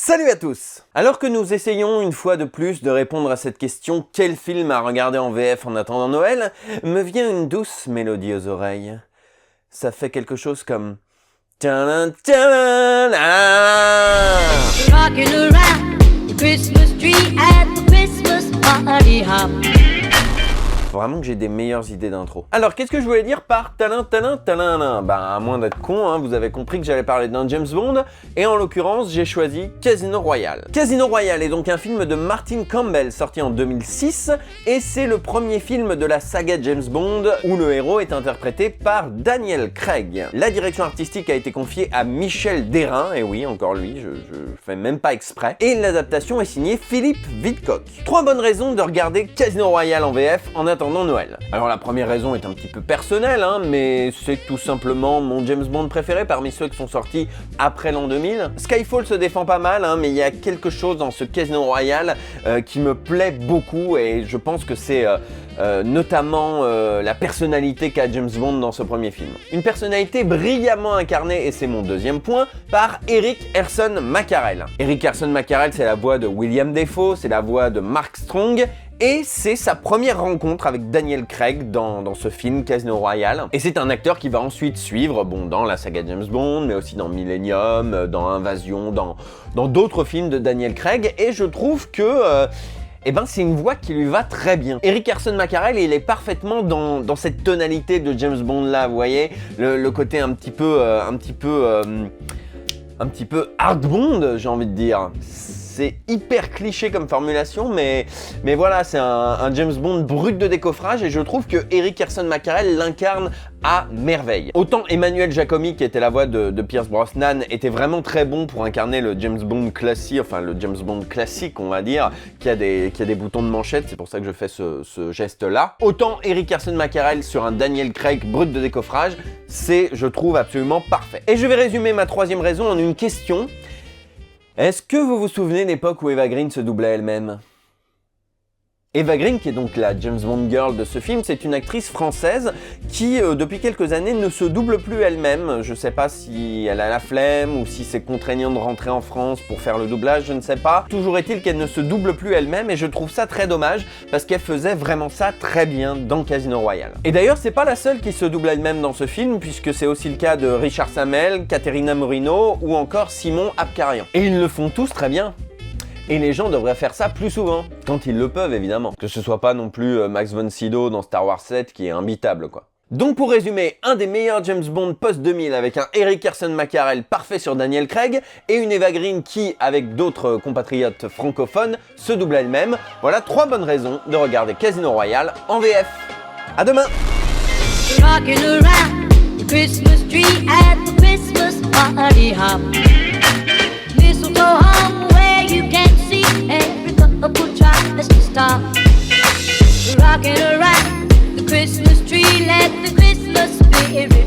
Salut à tous! Alors que nous essayons une fois de plus de répondre à cette question « Quel film à regarder en VF en attendant Noël ?», me vient une douce mélodie aux oreilles. Ça fait quelque chose comme... Tadam, tadam, Rocking around the Christmas tree at the Christmas party hop. Vraiment que j'ai des meilleures idées d'intro. Alors, qu'est-ce que je voulais dire par talin talin talin? Bah, à moins d'être con, vous avez compris que j'allais parler d'un James Bond, et en l'occurrence, j'ai choisi Casino Royale. Casino Royale est donc un film de Martin Campbell, sorti en 2006, et c'est le premier film de la saga James Bond, où le héros est interprété par Daniel Craig. La direction artistique a été confiée à Michel Derain, et oui, encore lui, je fais même pas exprès, et l'adaptation est signée Philippe Vidcock. 3 bonnes raisons de regarder Casino Royale en VF en attendant Noël. Alors la première raison est un petit peu personnelle, mais c'est tout simplement mon James Bond préféré parmi ceux qui sont sortis après l'an 2000. Skyfall se défend pas mal, mais il y a quelque chose dans ce Casino Royale qui me plaît beaucoup, et je pense que c'est notamment la personnalité qu'a James Bond dans ce premier film. Une personnalité brillamment incarnée, et c'est mon deuxième point, par Eric Herson Macharel. Eric Herson Macharel, c'est la voix de William Dafoe, c'est la voix de Mark Strong, et c'est sa première rencontre avec Daniel Craig dans ce film Casino Royale. Et c'est un acteur qui va ensuite suivre, dans la saga James Bond, mais aussi dans Millennium, dans Invasion, dans d'autres films de Daniel Craig, et je trouve que... c'est une voix qui lui va très bien. Eric Herson Macharel, il est parfaitement dans cette tonalité de James Bond là, vous voyez, le côté un petit peu hard Bond, j'ai envie de dire. C'est hyper cliché comme formulation, mais voilà, c'est un James Bond brut de décoffrage, et je trouve que Eric Herson Macharel l'incarne à merveille. Autant Emmanuel Jacomi, qui était la voix de Pierce Brosnan, était vraiment très bon pour incarner le James Bond classique, le James Bond classique, on va dire, qui a des boutons de manchette, c'est pour ça que je fais ce geste-là. Autant Eric Herson Macharel sur un Daniel Craig brut de décoffrage, c'est, je trouve, absolument parfait. Et je vais résumer ma troisième raison en une question. Est-ce que vous vous souvenez de l'époque où Eva Green se doublait elle-même ? Eva Green, qui est donc la James Bond girl de ce film, c'est une actrice française qui, depuis quelques années, ne se double plus elle-même. Je sais pas si elle a la flemme ou si c'est contraignant de rentrer en France pour faire le doublage, je ne sais pas. Toujours est-il qu'elle ne se double plus elle-même, et je trouve ça très dommage parce qu'elle faisait vraiment ça très bien dans Casino Royale. Et d'ailleurs, c'est pas la seule qui se double elle-même dans ce film, puisque c'est aussi le cas de Richard Sammel, Caterina Morino ou encore Simon Abkarian. Et ils le font tous très bien. Et les gens devraient faire ça plus souvent, quand ils le peuvent évidemment. Que ce soit pas non plus Max von Sydow dans Star Wars 7 qui est imbitable quoi. Donc pour résumer, un des meilleurs James Bond post-2000 avec un Eric Herson Macharel parfait sur Daniel Craig, et une Eva Green qui, avec d'autres compatriotes francophones, se double elle-même. Voilà 3 bonnes raisons de regarder Casino Royale en VF. À demain! Rocking around the Christmas tree at the Christmas party hop. Mistletoe hung where you can see every couple tries to stop. Rocking around the Christmas tree, let the Christmas spirit